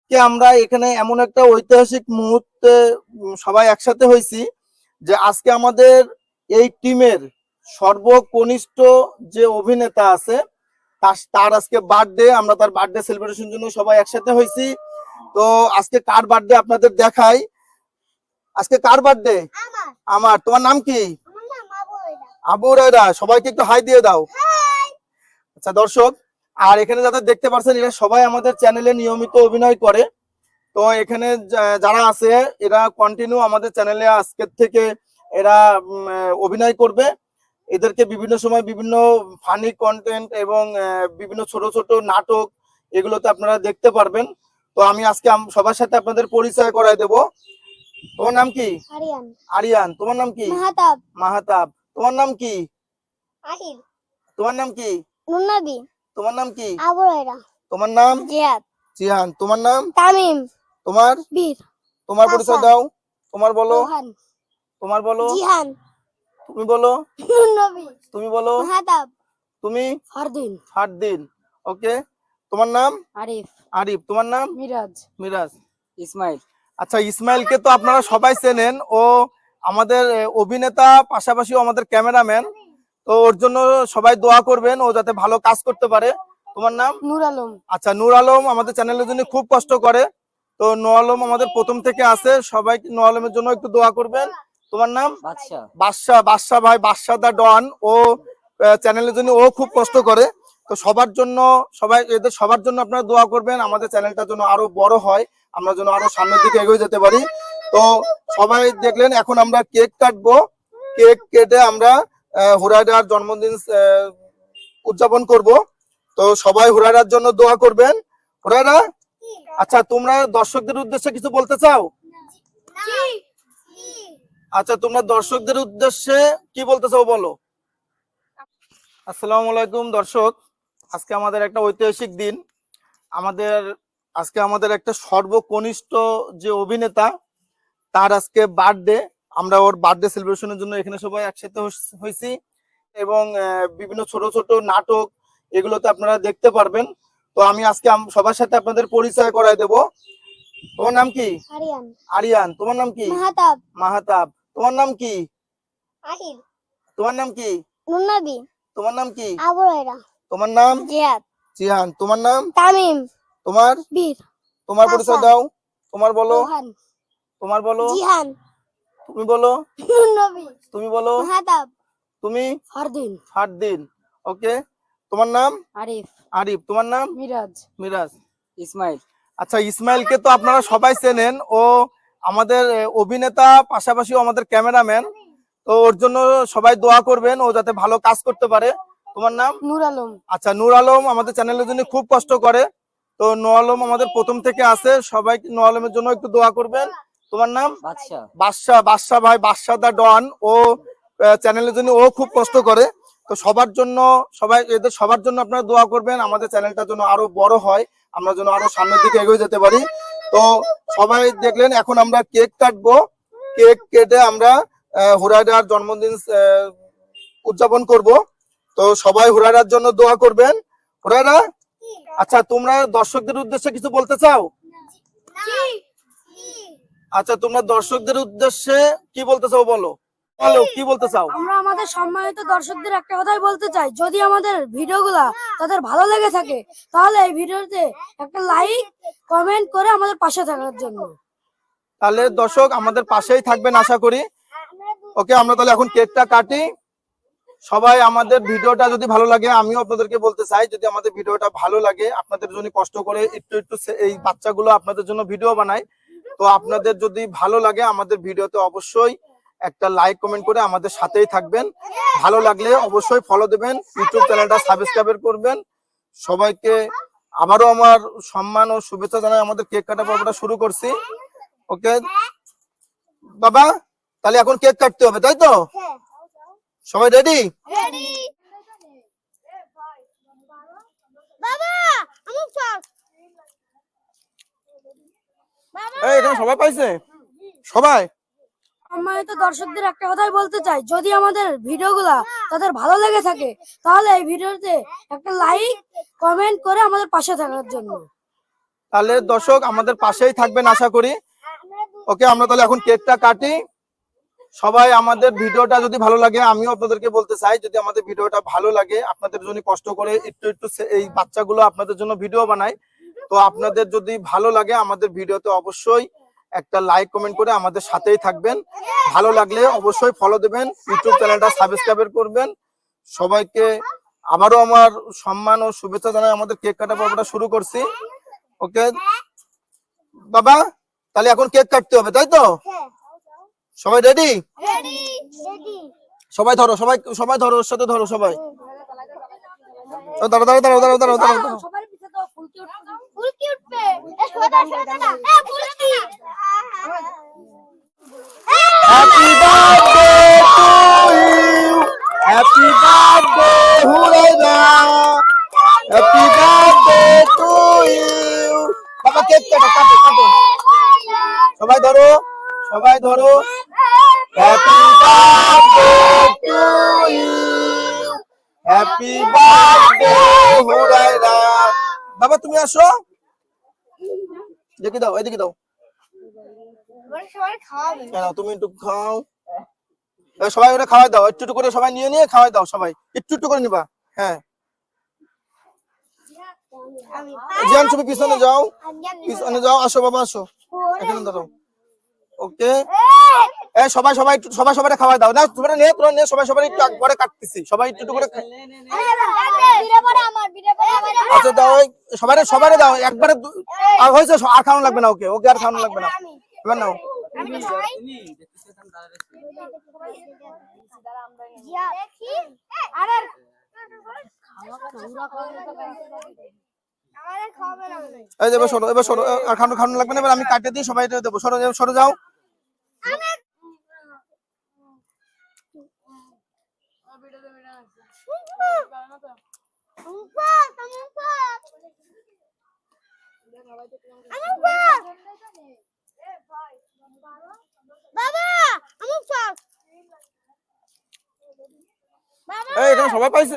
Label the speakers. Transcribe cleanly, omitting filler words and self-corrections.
Speaker 1: আজকে আমরা এখানে এমন একটা ঐতিহাসিক মুহূর্তে সবাই একসাথে হয়েছি যে আজকে আমাদের এই টিমের সর্বকনিষ্ঠ যে অভিনেতা আছে তার আজকে বার্থডে। আমরা তার বার্থডে সেলিব্রেশন জন্য সবাই একসাথে হয়েছি। তো আজকে কার বার্থডে আপনাদের দেখাই। আজকে কার বার্থডে? আমার। তোমার নাম কি? আবু রায়রা। সবাইকে একটু হাই দিয়ে দাও। আচ্ছা দর্শক, আর এখানে যাদের দেখতে পাচ্ছেন এরা সবাই আমাদের চ্যানেলে নিয়মিত অভিনয় করে। তো এখানে যারা আছে এরা কন্টিনিউ আমাদের চ্যানেলে আজকের থেকে এরা অভিনয় করবে। এদেরকে বিভিন্ন সময় বিভিন্ন ফানি কন্টেন্ট এবং বিভিন্ন ছোট ছোট নাটক এগুলোতে আপনারা দেখতে পারবেন। তো আমি আজকে সবার সাথে আপনাদের পরিচয় করাই দেব। তোমার নাম কি?
Speaker 2: আরিয়ান।
Speaker 1: আরিয়ান। তোমার নাম কি?
Speaker 2: মাহাতাব।
Speaker 1: মাহাতাব। তোমার নাম কি?
Speaker 2: আহিল।
Speaker 1: তোমার নাম কি?
Speaker 2: নুনবী।
Speaker 1: তোমার নাম কি?
Speaker 2: আবু রায়রা।
Speaker 1: তোমার নাম?
Speaker 2: জিয়াদ।
Speaker 1: জিহান। তোমার নাম?
Speaker 2: তামিম।
Speaker 1: তোমার?
Speaker 2: বীর।
Speaker 1: তোমার পরিচয় দাও। তোমার বলো।
Speaker 2: রোহান।
Speaker 1: তোমার বলো।
Speaker 2: জিহান।
Speaker 1: তুমি বলো।
Speaker 2: নুনবী।
Speaker 1: তুমি বলো।
Speaker 2: মাহাতাব।
Speaker 1: তুমি?
Speaker 2: ফারদিন।
Speaker 1: ফারদিন। ওকে। তোমার নাম?
Speaker 2: আরিফ।
Speaker 1: আরিফ। তোমার নাম?
Speaker 2: মিরাজ।
Speaker 1: মিরাজ।
Speaker 3: ইসমাইল।
Speaker 1: আচ্ছা, ইসমাইলকে তো আপনারা সবাই চেনেন। ও আমাদের অভিনেতা, পাশাপাশি আমাদের ক্যামেরাম্যান। তো ওর জন্য সবাই দোয়া করবেন, ও যাতে ভালো কাজ করতে পারে। তোমার নাম?
Speaker 2: নূর আলম।
Speaker 1: আচ্ছা, নূর আলম আমাদের চ্যানেলের জন্য খুব কষ্ট করে। তো নূর আলম আমাদের প্রথম থেকে আছে, সবাই নূর আলমের জন্য একটু দোয়া করবেন। তোমার নাম?
Speaker 3: বাদশা।
Speaker 1: বাদশা। বাদশা ভাই, বাদশা দা ডন। ও চ্যানেলের জন্য ও খুব কষ্ট করে। তো সবার জন্য, এদের সবার জন্য আপনারা দোয়া করবেন, আমাদের চ্যানেলটা যেন আরো বড় হয়, আমরা যেন আরো সামনের দিকে এগিয়ে যেতে পারি। তো সবাই দেখলেন, এখন আমরা কেক কাটবো। কেক কেটে আমরা হুরায়রার জন্মদিন উদযাপন করব। তো সবাই হুরায়রার জন্য দোয়া করবেন। হুরায়রা, আচ্ছা তোমরা দর্শকদের উদ্দেশ্যে কিছু বলতে চাও? আচ্ছা, তোমরা দর্শকদের উদ্দেশ্যে কি বলতে চাও বলো। আসসালামু আলাইকুম দর্শক, আজকে আমাদের একটা ঐতিহাসিক দিন। আজকে আমাদের একটা সর্বকনিষ্ঠ যে অভিনেতা তার আজকে বার্থডে। আমরা ওর বার্থডে সেলিব্রেশনের জন্য এখানে সবাই একসাথে হয়েছি এবং বিভিন্ন ছোট ছোট নাটক এগুলোতে আপনারা দেখতে পারবেন। তো আমি আজকে সবার সাথে আপনাদের পরিচয় করাই দেব। তোমার নাম কি?
Speaker 2: আরিয়ান।
Speaker 1: আরিয়ান। তোমার নাম কি?
Speaker 2: মাহাতাব।
Speaker 1: মাহাতাব। তোমার নাম কি?
Speaker 2: আহিল।
Speaker 1: তোমার নাম কি?
Speaker 2: নুনবী।
Speaker 1: তোমার নাম কি?
Speaker 2: আবু রায়রা।
Speaker 1: তোমার নাম?
Speaker 2: জিয়াদ।
Speaker 1: জিহান। তোমার নাম?
Speaker 2: তামিম।
Speaker 1: তোমার?
Speaker 2: বীর।
Speaker 1: তোমার পরিচয় দাও। তোমার বলো।
Speaker 2: রোহান।
Speaker 1: তোমার বলো।
Speaker 2: জিহান।
Speaker 1: তুমি বলো।
Speaker 2: নুনবী।
Speaker 1: তুমি বলো।
Speaker 2: মাহাতাব।
Speaker 1: তুমি?
Speaker 2: ফারদিন।
Speaker 1: ফারদিন। ওকে। তোমার নাম?
Speaker 2: আরিফ।
Speaker 1: আরিফ। তোমার নাম?
Speaker 2: মিরাজ।
Speaker 1: মিরাজ।
Speaker 3: ইসমাইল।
Speaker 1: আচ্ছা, ইসমাইলকে তো আপনারা সবাই চেনেন। ও আমাদের অভিনেতা, পাশাপাশি আমাদের ক্যামেরাম্যান। তো ওর জন্য সবাই দোয়া করবেন, ও যাতে ভালো কাজ করতে পারে। তোমার নাম?
Speaker 2: নূর আলম।
Speaker 1: আচ্ছা, নূর আলম আমাদের চ্যানেলের জন্য খুব কষ্ট করে। তো নূর আলম আমাদের প্রথম থেকে আছে, সবাই নূর আলমের জন্য একটু দোয়া করবেন। তোমার নাম?
Speaker 3: বাদশা।
Speaker 1: বাদশা। বাদশা ভাই, বাদশা দা ডন। ও চ্যানেলের জন্য ও খুব কষ্ট করে। তো এদের সবার জন্য আপনারা দোয়া করবেন, আমাদের চ্যানেলটা যেন আরো বড় হয়, আমরা যেন আরো সামনের দিকে এগিয়ে যেতে পারি। তো সবাই দেখলেন, এখন আমরা কেক কাটবো। কেক কেটে আমরা হুরায়রার জন্মদিন উদযাপন করব। তো সবাই হুরায়রার জন্য দোয়া করবেন। হুরায়রা, আচ্ছা তোমরা দর্শকদের উদ্দেশ্যে কিছু বলতে চাও? আচ্ছা, তোমরা দর্শকদের উদ্দেশ্যে কি বলতে চাও বলো। বলো, কি বলতে চাও?
Speaker 2: আমরা আমাদের সম্মানিত দর্শকদের একটা কথাই বলতে চাই, যদি আমাদের ভিডিওগুলা তাদের ভালো লেগে থাকে তাহলে এই ভিডিওতে একটা লাইক কমেন্ট করে আমাদের পাশে থাকার জন্য।
Speaker 1: তাহলে দর্শক আমাদের পাশেই থাকবেন আশা করি। ওকে, আমরা তাহলে এখন কেকটা কাটি। সবাই আমাদের ভিডিওটা যদি ভালো লাগে, আমিও আপনাদেরকে বলতে চাই, যদি আমাদের ভিডিওটা ভালো লাগে, আপনাদের জন্য কষ্ট করে একটু একটু এই বাচ্চাগুলো আপনাদের জন্য ভিডিও বানায়। তো আপনাদের যদি ভালো লাগে আমাদের ভিডিওতে অবশ্যই একটা লাইক কমেন্ট করে আমাদের সাথেই থাকবেন। ভালো লাগলে অবশ্যই ফলো দেবেন, ইউটিউব চ্যানেলটা সাবস্ক্রাইব করবেন। সবাইকে আবারও আমার সম্মান ও শুভেচ্ছা জানাই। আমাদের কেক কাটা পর্বটা শুরু করছি। ওকে বাবা, তাহলে এখন কেক কাটতে হবে, তাই তো? সবাই রেডি? এই এখানে সবাই পাইছে? সবাই?
Speaker 2: সম্মানিত দর্শকদের একটা কথাই বলতে চাই, যদি আমাদের ভিডিওগুলা তাদের ভালো লেগে থাকে তাহলে এই ভিডিওতে একটা লাইক কমেন্ট করে আমাদের পাশে থাকার জন্য।
Speaker 1: তাহলে দর্শক আমাদের পাশেই থাকবেন আশা করি। ওকে, আমরা তাহলে এখন কেকটা কাটি। সবাই আমাদের ভিডিওটা যদি ভালো লাগে, আমিও আপনাদেরকে বলতে চাই, যদি আমাদের ভিডিওটা ভালো লাগে, আপনাদের জন্য কষ্ট করে একটু একটু এই বাচ্চাগুলো আপনাদের জন্য ভিডিও বানায়, তো আপনাদের যদি ভালো লাগে আমাদের ভিডিওতে অবশ্যই একটা লাইক কমেন্ট করে আমাদের সাথেই থাকবেন। ভালো লাগলে অবশ্যই ফলো দেবেন, ইউটিউব চ্যানেলটা সাবস্ক্রাইব করবেন। সবাইকে আবারও আমার সম্মান ও শুভেচ্ছা জানাই। আমাদের কেক কাটা পর্বটা শুরু করছি। ওকে বাবা, তাহলে এখন কেক কাটতে হবে, তাই তো? সবাই রেডি? সবাই ধরো, সবাই সবাই ধরো, ওর সাথে ধরো সবাই। দাঁড়াও দাঁড়াও দাঁড়াও দাঁড়াও দাঁড়াও দাঁড়াও। Happy birthday to you, happy birthday Huraira, happy birthday to you. বাবা কেক কাটো কাটো কাটো, সবাই ধরো, সবাই ধরো। Happy birthday to you, happy birthday Huraira. বাবা তুমি আসো, দেখি দাও, এদিকে দাও। কেন তুমি একটু খাও, সবাই ওরা খাওয়াই দাও, একটু একটু করে সবাই নিয়ে নিয়ে খাওয়াই দাও, সবাই একটু একটু করে নিবা। হ্যাঁ জিয়ান, তুমি পিছনে যাও, পিছনে যাও, আসো বাবা আসো, এখানে দাঁড়াও। ওকে, সবাই সবাই সবাই সবাই খাওয়াই দাও না, তোমরা নিয়ে তোমরা নিয়ে সবাই সবাই একটু পরে কাটতেছি, সবাই একটু একটু করে। আচ্ছা দাও, সবাই সবাই দাও একবারে, আর হয়েছে, আর খাওয়ানো লাগবে না, ওকে ওকে আর খাওয়ানো লাগবে না, এবার নাও। এই যে এবার সরো, এবার সরো, আর খাওয়ানো লাগবে না, এবার আমি কাটে দিই, সবাই দেবো, সরো সরো যাও। এই এখানে সবাই পাইছে।